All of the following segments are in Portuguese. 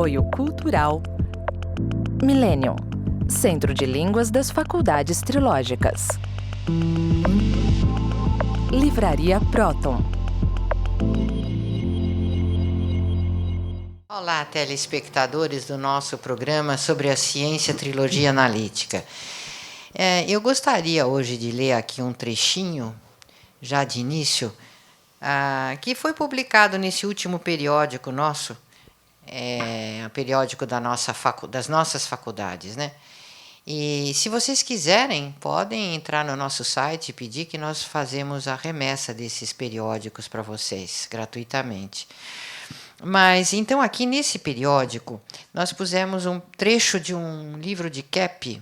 Apoio Cultural Millennium, Centro de Línguas das Faculdades Trilógicas. Livraria Próton. Olá, telespectadores do nosso programa sobre a ciência trilogia analítica. Eu gostaria hoje de ler aqui um trechinho, já de início, que foi publicado nesse último periódico nosso, periódico das nossas faculdades, né? E se vocês quiserem, podem entrar no nosso site e pedir que nós fazemos a remessa desses periódicos para vocês, gratuitamente. Mas, então, aqui nesse periódico, nós pusemos um trecho de um livro de Kepp,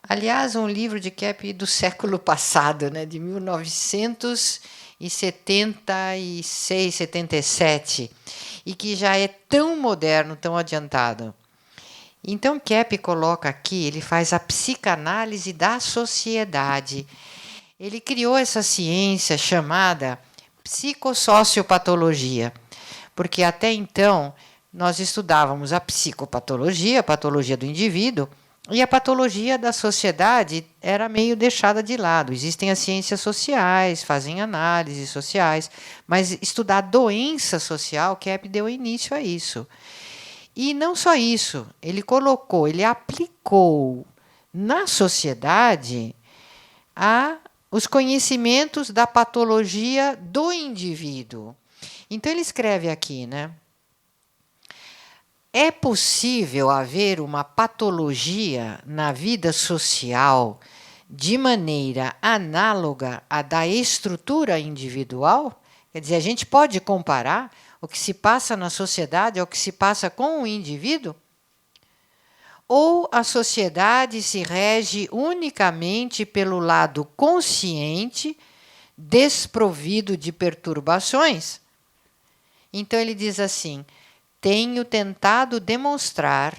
aliás, um livro de Kepp do século passado, né, de 1976, 77, e que já é tão moderno, tão adiantado. Então, Kepp coloca aqui, ele faz a psicanálise da sociedade. Ele criou essa ciência chamada psicossociopatologia, porque até então nós estudávamos a psicopatologia, a patologia do indivíduo, e a patologia da sociedade era meio deixada de lado. Existem as ciências sociais, fazem análises sociais, mas estudar doença social, Kepp deu início a isso. E não só isso, ele aplicou na sociedade os conhecimentos da patologia do indivíduo. Então ele escreve aqui, né? É possível haver uma patologia na vida social de maneira análoga à da estrutura individual? Quer dizer, a gente pode comparar o que se passa na sociedade ao que se passa com o indivíduo? Ou a sociedade se rege unicamente pelo lado consciente, desprovido de perturbações? Então ele diz assim: tenho tentado demonstrar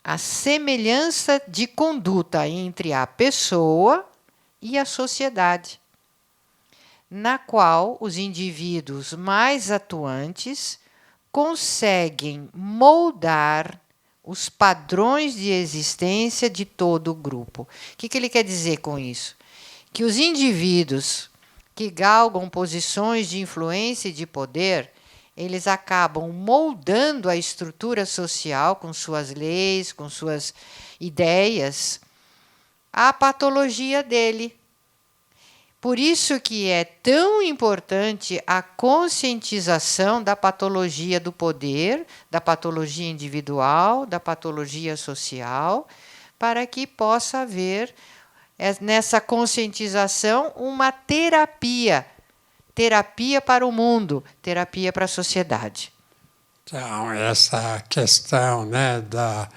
a semelhança de conduta entre a pessoa e a sociedade, na qual os indivíduos mais atuantes conseguem moldar os padrões de existência de todo o grupo. O que ele quer dizer com isso? Que os indivíduos que galgam posições de influência e de poder, eles acabam moldando a estrutura social com suas leis, com suas ideias, a patologia dele. Por isso que é tão importante a conscientização da patologia do poder, da patologia individual, da patologia social, para que possa haver, nessa conscientização, uma terapia para o mundo, terapia para a sociedade. Então, essa questão, né, da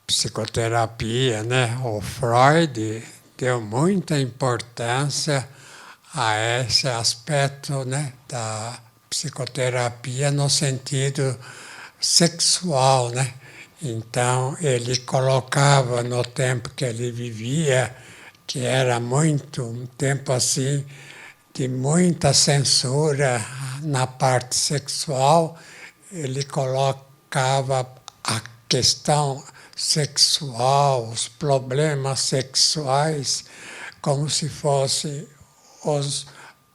psicoterapia, né, o Freud deu muita importância a esse aspecto, né, da psicoterapia no sentido sexual, né? Então, ele colocava no tempo que ele vivia, que era um tempo assim, de muita censura na parte sexual, ele colocava a questão sexual, os problemas sexuais, como se fossem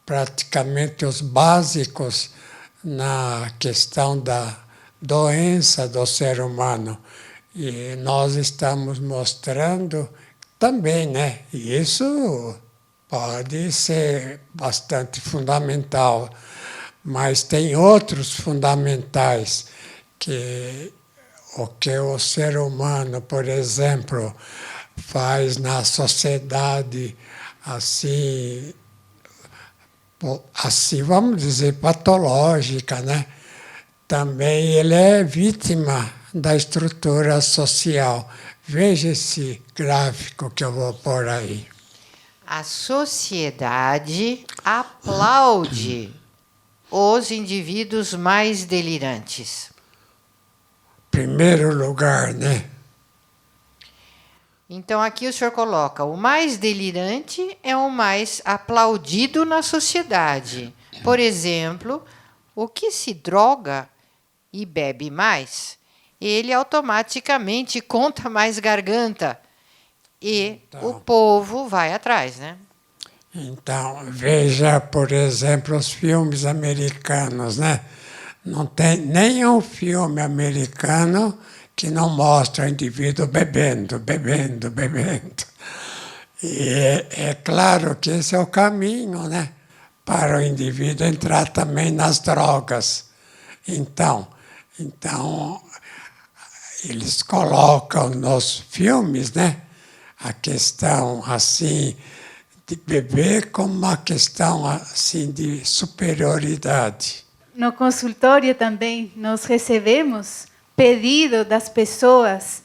praticamente os básicos na questão da doença do ser humano. E nós estamos mostrando também, né? E isso pode ser bastante fundamental, mas tem outros fundamentais que o que o ser humano, por exemplo, faz na sociedade assim vamos dizer, patológica, né? Também ele é vítima da estrutura social. Veja esse gráfico que eu vou pôr aí. A sociedade aplaude os indivíduos mais delirantes. Primeiro lugar, né? Então, aqui o senhor coloca, o mais delirante é o mais aplaudido na sociedade. Por exemplo, o que se droga e bebe mais, ele automaticamente conta mais garganta. E Então. o povo vai atrás, né? Então, veja, por exemplo, os filmes americanos, né? Não tem nenhum filme americano que não mostra o indivíduo bebendo, bebendo, bebendo. E é claro que esse é o caminho, né? Para o indivíduo entrar também nas drogas. Então, eles colocam nos filmes, né? A questão assim de beber como uma questão assim de superioridade. No consultório também nós recebemos pedido das pessoas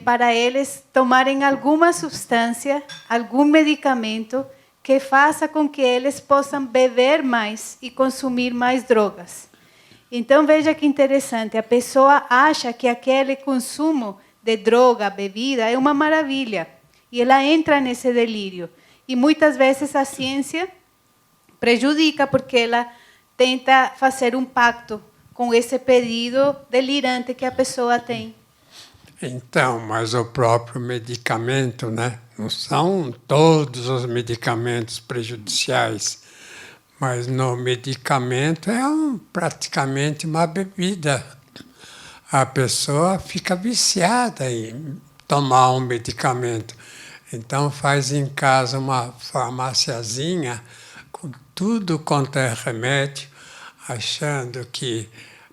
para eles tomarem alguma substância, algum medicamento que faça com que eles possam beber mais e consumir mais drogas. Então veja que interessante, a pessoa acha que aquele consumo de droga, bebida, é uma maravilha. E ela entra nesse delírio. E muitas vezes a ciência prejudica porque ela tenta fazer um pacto com esse pedido delirante que a pessoa tem. Então, mas o próprio medicamento, né? Não são todos os medicamentos prejudiciais, mas no medicamento é praticamente uma bebida. A pessoa fica viciada em tomar um medicamento. Então faz em casa uma farmáciazinha com tudo quanto é remédio, achando que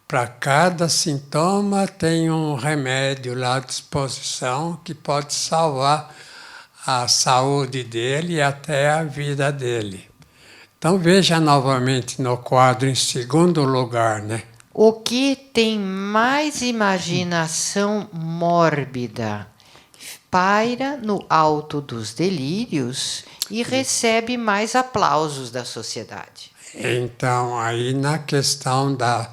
para cada sintoma tem um remédio lá à disposição que pode salvar a saúde dele e até a vida dele. Então veja novamente no quadro em segundo lugar, né? O que tem mais imaginação mórbida paira no alto dos delírios e recebe mais aplausos da sociedade. Então, aí na questão da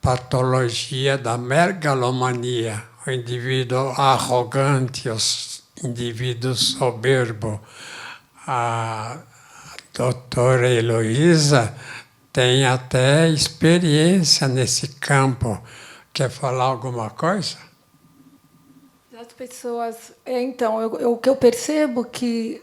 patologia da megalomania, o indivíduo arrogante, os indivíduos soberbo, a doutora Heloísa tem até experiência nesse campo. Quer falar alguma coisa? As pessoas... Então, o que eu percebo que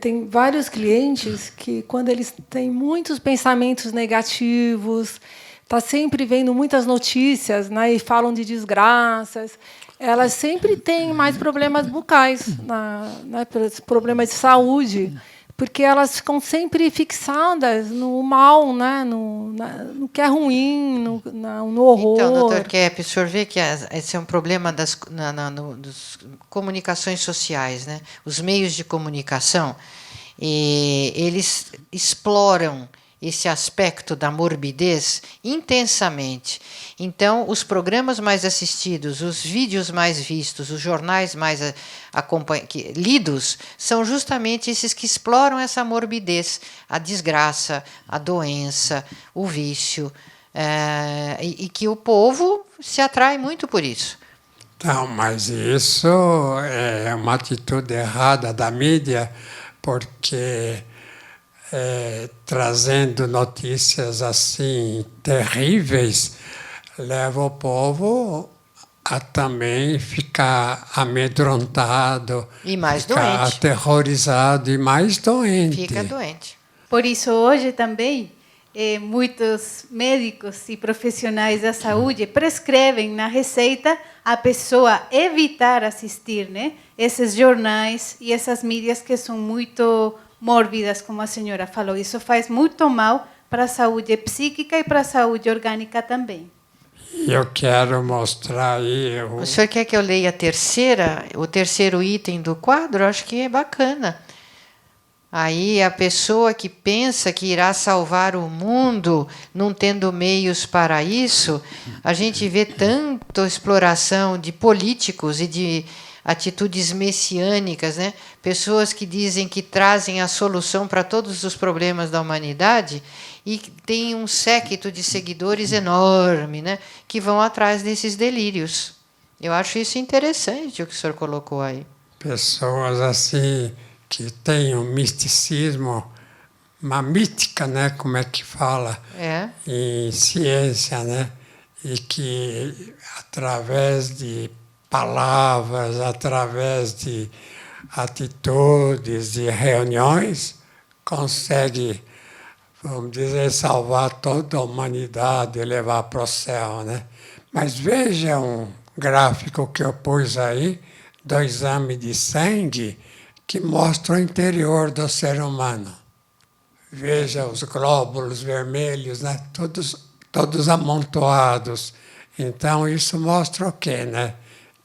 tem vários clientes que, quando eles têm muitos pensamentos negativos, está sempre vendo muitas notícias, né, e falam de desgraças, elas sempre têm mais problemas bucais, né, problemas de saúde, porque elas ficam sempre fixadas no mal, né, no que é ruim, no horror. Então, doutor Kepp, o senhor vê que esse é um problema das comunicações sociais, né? Os meios de comunicação, eles exploram esse aspecto da morbidez intensamente. Então, os programas mais assistidos, os vídeos mais vistos, os jornais mais lidos, são justamente esses que exploram essa morbidez, a desgraça, a doença, o vício, e que o povo se atrai muito por isso. Não, mas isso é uma atitude errada da mídia, porque trazendo notícias assim terríveis, leva o povo a também ficar amedrontado, E mais ficar doente. aterrorizado e mais doente. Fica doente. Por isso, hoje também, muitos médicos e profissionais da saúde prescrevem na receita a pessoa evitar assistir, né, esses jornais e essas mídias que são muito mórbidas, como a senhora falou. Isso faz muito mal para a saúde psíquica e para a saúde orgânica também. Eu quero mostrar aí... O senhor quer que eu leia o terceiro item do quadro? Acho que é bacana. Aí a pessoa que pensa que irá salvar o mundo, não tendo meios para isso, a gente vê tanta exploração de políticos e de atitudes messiânicas, né? Pessoas que dizem que trazem a solução para todos os problemas da humanidade e tem um séquito de seguidores enorme, né? Que vão atrás desses delírios. Eu acho isso interessante o que o senhor colocou aí. Pessoas assim que têm um misticismo, uma mítica, né? Como é que fala? Em ciência, né? e que, através de palavras, através de atitudes, de reuniões, consegue, vamos dizer, salvar toda a humanidade e levar para o céu, né? Mas veja um gráfico que eu pus aí, do exame de sangue, que mostra o interior do ser humano. Veja os glóbulos vermelhos, né? Todos amontoados. Então, isso mostra o quê, né?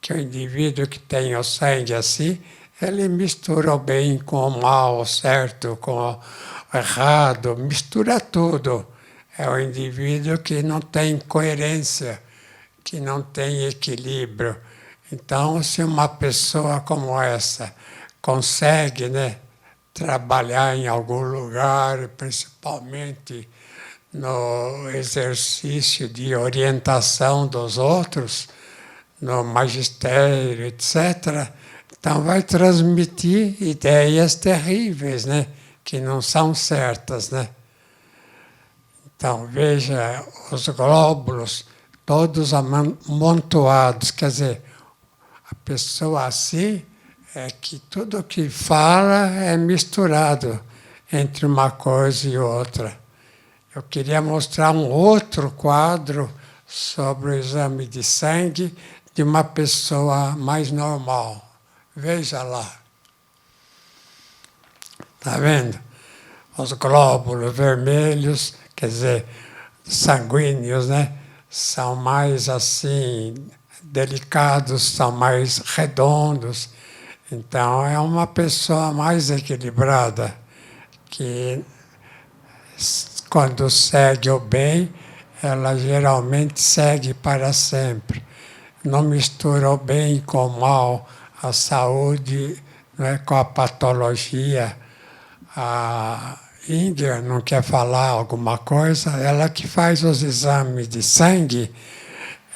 Que o indivíduo que tem o sangue assim, ele mistura o bem com o mal, o certo com o errado, mistura tudo. É o indivíduo que não tem coerência, que não tem equilíbrio. Então, se uma pessoa como essa consegue, né, trabalhar em algum lugar, principalmente no exercício de orientação dos outros, no magistério, etc., então vai transmitir ideias terríveis, né, que não são certas, né? Então, veja os glóbulos todos amontoados, quer dizer, a pessoa assim é que tudo que fala é misturado entre uma coisa e outra. Eu queria mostrar um outro quadro sobre o exame de sangue de uma pessoa mais normal. Veja lá. Está vendo? Os glóbulos vermelhos, quer dizer, sanguíneos, né? São mais assim, delicados, são mais redondos. Então, é uma pessoa mais equilibrada, que quando segue o bem, ela geralmente segue para sempre. Não mistura o bem com o mal, a saúde, né, com a patologia. A Inger não quer falar alguma coisa, ela que faz os exames de sangue,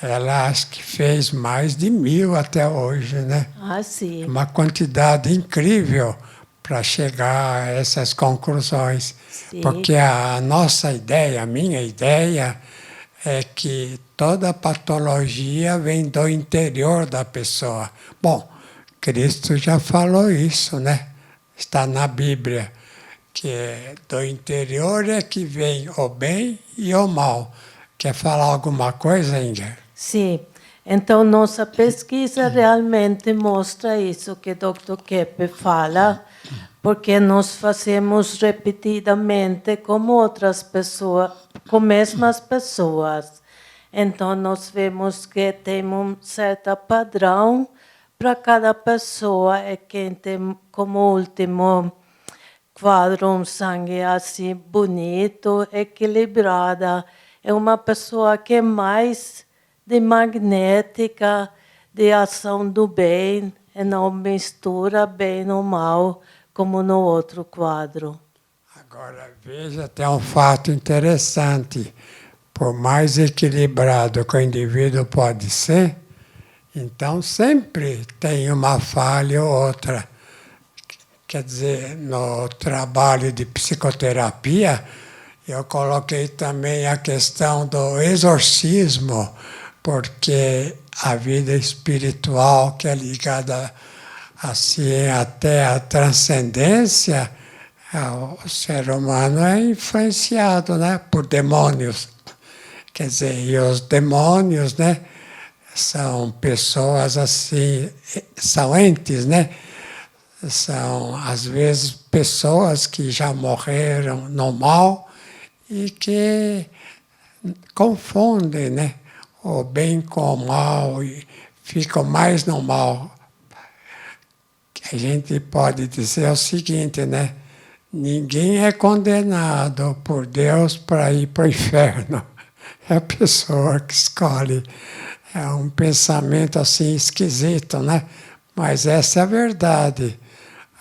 ela acho que fez mais de 1000 até hoje, né? Ah, sim. Uma quantidade incrível para chegar a essas conclusões. Sim. Porque a nossa ideia, a minha ideia, é que toda patologia vem do interior da pessoa. Bom, Cristo já falou isso, né? Está na Bíblia, que do interior é que vem o bem e o mal. Quer falar alguma coisa, Inger? Sim. Então, nossa pesquisa realmente mostra isso que o Dr. Keppe fala, porque nós fazemos repetidamente com outras pessoas, com mesmas pessoas. Então, nós vemos que tem um certo padrão para cada pessoa, e quem tem como último quadro um sangue assim bonito, equilibrada, é uma pessoa que é mais de magnética, de ação do bem, e não mistura bem no mal, como no outro quadro. Agora, veja, tem um fato interessante. Por mais equilibrado que o indivíduo pode ser, então sempre tem uma falha ou outra. Quer dizer, no trabalho de psicoterapia, eu coloquei também a questão do exorcismo, porque a vida espiritual, que é ligada assim até a transcendência, o ser humano é influenciado, né, por demônios. Quer dizer, e os demônios, né, são pessoas assim, são entes, né? São, às vezes, pessoas que já morreram no mal e que confundem, né, o bem com o mal e ficam mais no mal. A gente pode dizer o seguinte, né? Ninguém é condenado por Deus para ir para o inferno. É a pessoa que escolhe. É um pensamento assim esquisito, né? Mas essa é a verdade.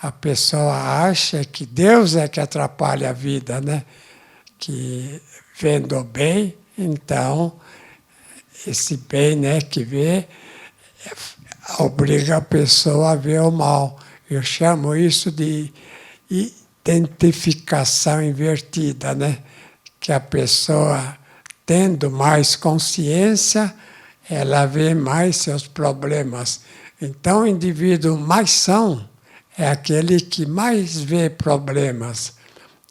A pessoa acha que Deus é que atrapalha a vida, né? Que vendo o bem, então, esse bem, né, que vê, obriga a pessoa a ver o mal. Eu chamo isso de identificação invertida, né? Que a pessoa tendo mais consciência, ela vê mais seus problemas. Então, o indivíduo mais são é aquele que mais vê problemas.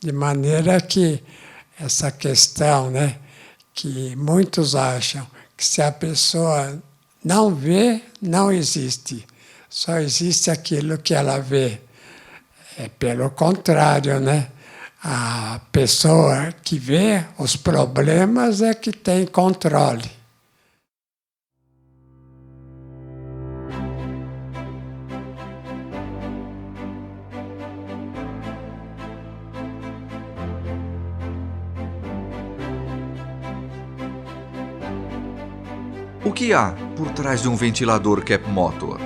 De maneira que essa questão, né, que muitos acham que se a pessoa não vê, não existe. Só existe aquilo que ela vê. É pelo contrário, né? A pessoa que vê os problemas é que tem controle. O que há por trás de um ventilador Kep Motor?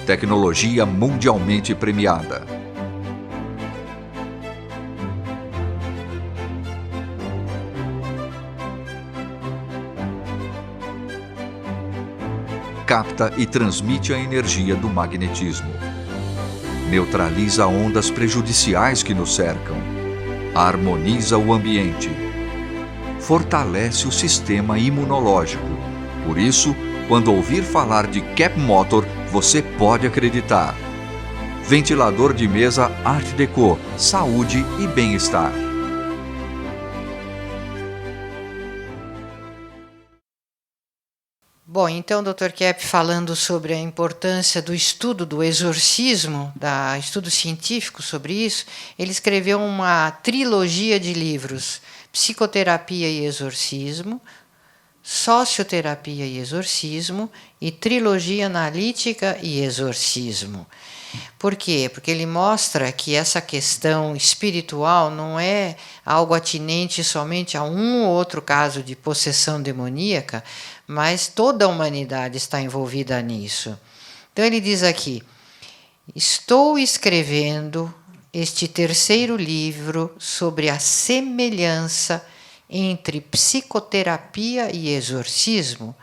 Tecnologia mundialmente premiada. Capta e transmite a energia do magnetismo. Neutraliza ondas prejudiciais que nos cercam. Harmoniza o ambiente. Fortalece o sistema imunológico. Por isso, quando ouvir falar de Kep Motor, você pode acreditar. Ventilador de mesa Art Deco, saúde e bem-estar. Bom, então, Dr. Kep, falando sobre a importância do estudo do exorcismo, estudo científico sobre isso, ele escreveu uma trilogia de livros: Psicoterapia e Exorcismo, Socioterapia e Exorcismo e Trilogia Analítica e Exorcismo. Por quê? Porque ele mostra que essa questão espiritual não é algo atinente somente a um ou outro caso de possessão demoníaca, mas toda a humanidade está envolvida nisso. Então ele diz aqui: estou escrevendo este terceiro livro sobre a semelhança entre psicoterapia e exorcismo,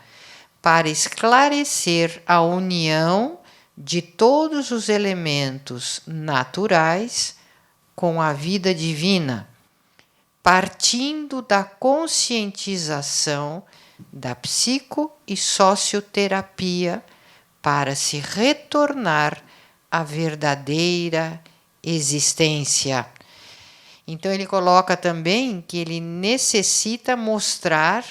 para esclarecer a união de todos os elementos naturais com a vida divina, partindo da conscientização da psico- e socioterapia para se retornar à verdadeira existência. Então ele coloca também que ele necessita mostrar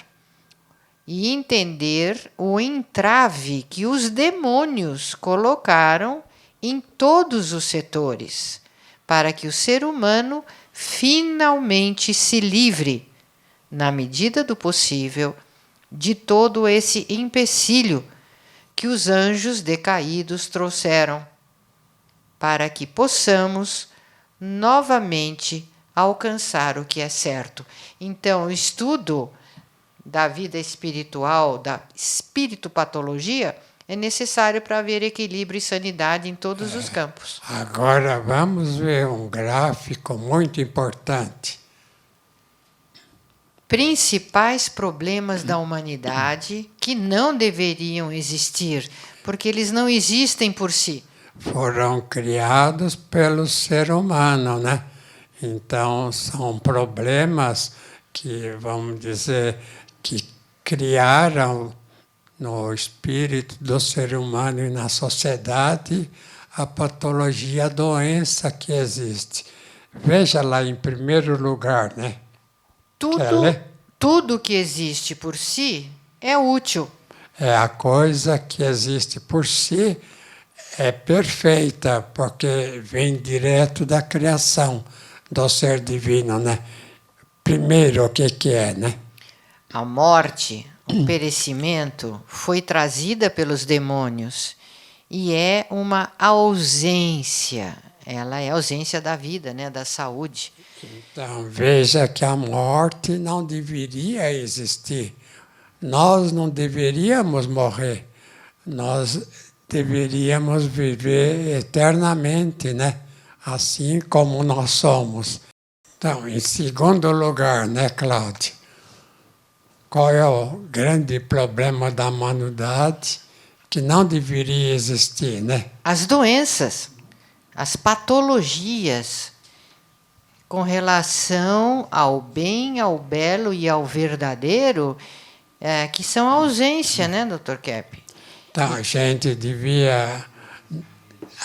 e entender o entrave que os demônios colocaram em todos os setores, para que o ser humano finalmente se livre, na medida do possível, de todo esse empecilho que os anjos decaídos trouxeram, para que possamos novamente alcançar o que é certo. Então, o estudo da vida espiritual, da espiritopatologia, é necessário para haver equilíbrio e sanidade em todos os campos. Agora vamos ver um gráfico muito importante. Principais problemas da humanidade que não deveriam existir, porque eles não existem por si. Foram criados pelo ser humano, né? Então, são problemas que, vamos dizer, que criaram no espírito do ser humano e na sociedade a patologia, a doença que existe. Veja lá em primeiro lugar, né? Tudo que existe por si é útil. É a coisa que existe por si, é perfeita, porque vem direto da criação do ser divino, né? Primeiro, o que é, né? A morte, o perecimento, foi trazida pelos demônios e é uma ausência. Ela é a ausência da vida, né? Da saúde. Então, veja que a morte não deveria existir. Nós não deveríamos morrer. Nós deveríamos viver eternamente, né? Assim como nós somos. Então, em segundo lugar, né, Cláudia? Qual é o grande problema da humanidade que não deveria existir, né? As doenças, as patologias com relação ao bem, ao belo e ao verdadeiro, que são ausência, né, Dr. Kepp? Então, a gente devia,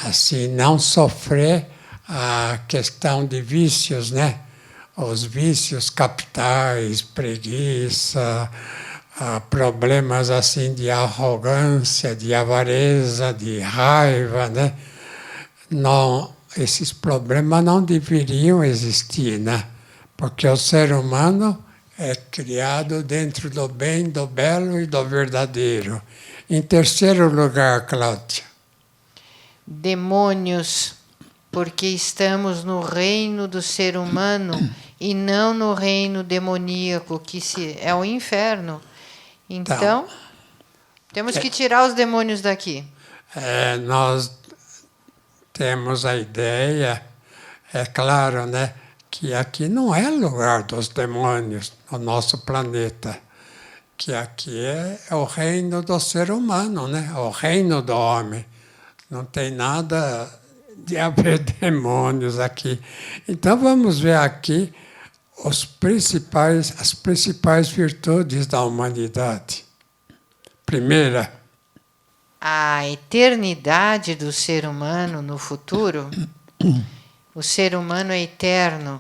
assim, não sofrer a questão de vícios, né? Os vícios capitais, preguiça, problemas assim de arrogância, de avareza, de raiva, né? Não, esses problemas não deveriam existir, né? Porque o ser humano é criado dentro do bem, do belo e do verdadeiro. Em terceiro lugar, Cláudia. Demônios, porque estamos no reino do ser humano e não no reino demoníaco, que é o inferno. Então, temos que tirar os demônios daqui. Nós temos a ideia, é claro, né, que aqui não é lugar dos demônios no nosso planeta, que aqui é o reino do ser humano, né, o reino do homem. Não tem nada de haver demônios aqui. Então vamos ver aqui as principais virtudes da humanidade. Primeira, a eternidade do ser humano no futuro. O ser humano é eterno.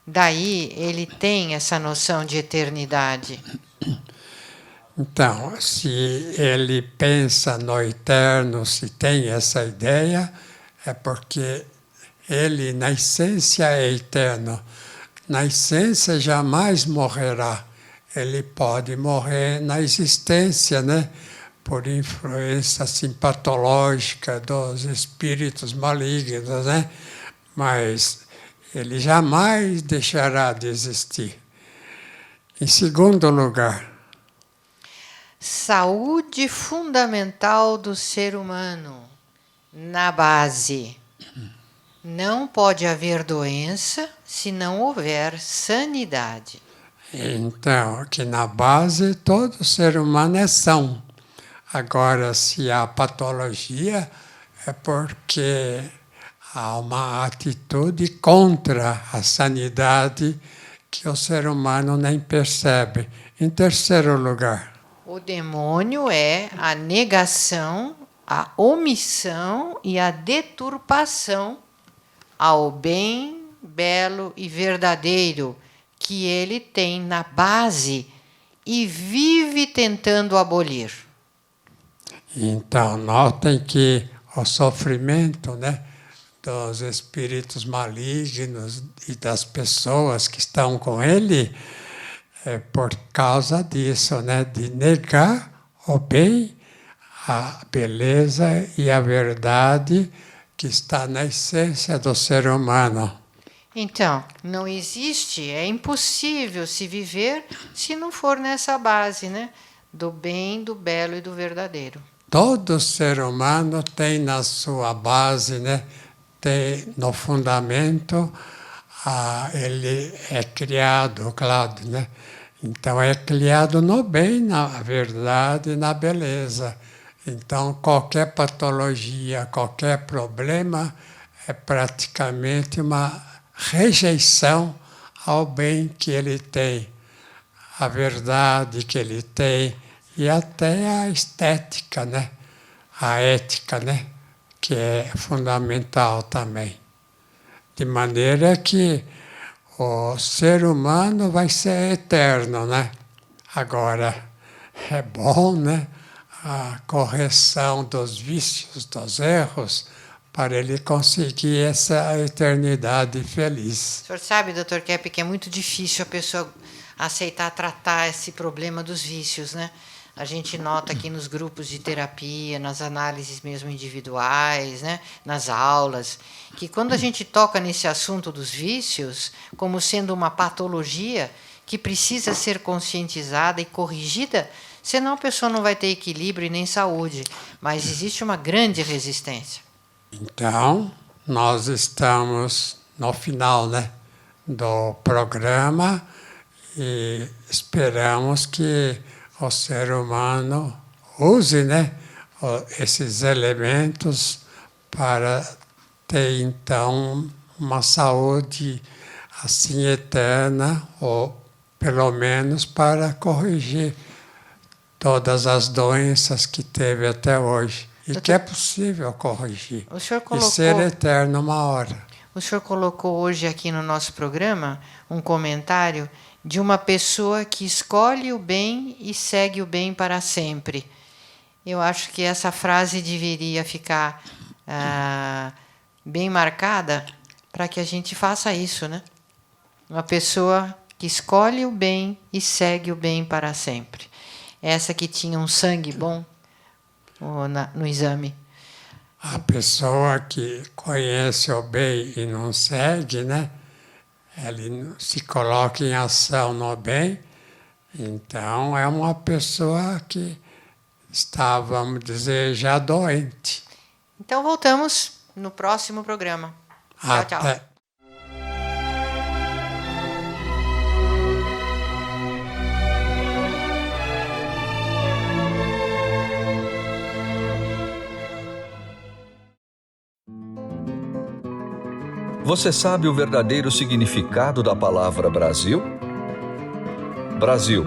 Daí ele tem essa noção de eternidade. Então, se ele pensa no eterno, se tem essa ideia, é porque ele, na essência, é eterno. Na essência, jamais morrerá. Ele pode morrer na existência, né? Por influência assim, patológica dos espíritos malignos, né? Mas ele jamais deixará de existir. Em segundo lugar, saúde fundamental do ser humano, na base. Não pode haver doença se não houver sanidade. Então, que na base todo ser humano é são. Agora, se há patologia, é porque há uma atitude contra a sanidade que o ser humano nem percebe. Em terceiro lugar, o demônio é a negação, a omissão e a deturpação ao bem, belo e verdadeiro que ele tem na base e vive tentando abolir. Então, notem que o sofrimento, né, dos espíritos malignos e das pessoas que estão com ele é por causa disso, né, de negar o bem, a beleza e a verdade que está na essência do ser humano. Então, não existe, é impossível se viver se não for nessa base, né, do bem, do belo e do verdadeiro. Todo ser humano tem na sua base, né, tem no fundamento, ele é criado, claro, né? Então é criado no bem, na verdade, na beleza. Então qualquer patologia, qualquer problema é praticamente uma rejeição ao bem que ele tem, à verdade que ele tem e até a estética, né? A ética, né? Que é fundamental também. De maneira que o ser humano vai ser eterno, né? Agora, é bom, né? A correção dos vícios, dos erros, para ele conseguir essa eternidade feliz. O senhor sabe, Dr. Kepp, que é muito difícil a pessoa aceitar tratar esse problema dos vícios, né? A gente nota aqui nos grupos de terapia, nas análises mesmo individuais, né? Nas aulas, que quando a gente toca nesse assunto dos vícios, como sendo uma patologia que precisa ser conscientizada e corrigida, senão a pessoa não vai ter equilíbrio e nem saúde. Mas existe uma grande resistência. Então, nós estamos no final, né, do programa e esperamos que o ser humano use, né, esses elementos para ter, então, uma saúde assim eterna, ou pelo menos para corrigir todas as doenças que teve até hoje. E que é possível corrigir. O senhor E ser eterno uma hora. O senhor colocou hoje aqui no nosso programa um comentário de uma pessoa que escolhe o bem e segue o bem para sempre. Eu acho que essa frase deveria ficar bem marcada para que a gente faça isso, né? Uma pessoa que escolhe o bem e segue o bem para sempre. Essa que tinha um sangue bom no exame. A pessoa que conhece o bem e não segue, né? Ele se coloca em ação no bem, então é uma pessoa que está, vamos dizer, já doente. Então voltamos no próximo programa. Tchau, tchau. Até. Você sabe o verdadeiro significado da palavra Brasil? Brasil,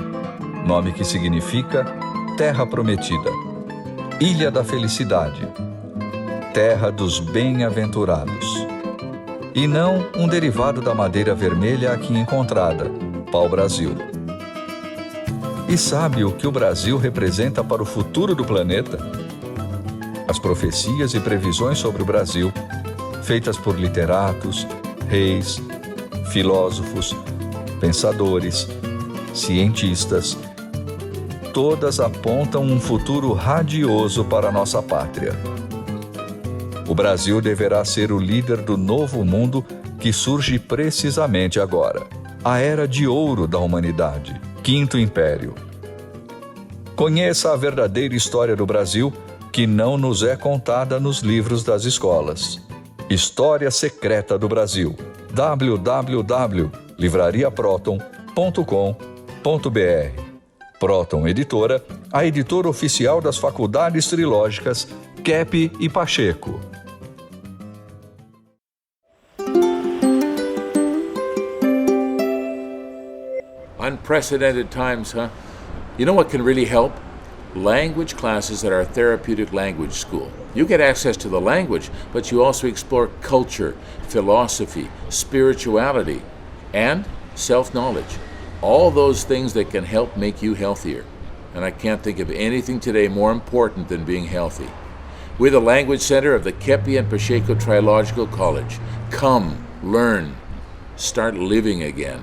nome que significa Terra Prometida, Ilha da Felicidade, Terra dos Bem-aventurados. E não um derivado da madeira vermelha aqui encontrada, pau-brasil. E sabe o que o Brasil representa para o futuro do planeta? As profecias e previsões sobre o Brasil, feitas por literatos, reis, filósofos, pensadores, cientistas, todas apontam um futuro radioso para a nossa pátria. O Brasil deverá ser o líder do novo mundo que surge precisamente agora, a Era de Ouro da humanidade, Quinto Império. Conheça a verdadeira história do Brasil, que não nos é contada nos livros das escolas. História Secreta do Brasil. www.livrariaproton.com.br. Proton Editora, a editora oficial das faculdades trilógicas Kepp e Pacheco. Unprecedented times, huh? You know what can really help? Language classes at our therapeutic language school. You get access to the language, but you also explore culture, philosophy, spirituality, and self-knowledge. All those things that can help make you healthier. And I can't think of anything today more important than being healthy. We're the Language Center of the Kepp and Pacheco Trilogical College. Come, learn, start living again.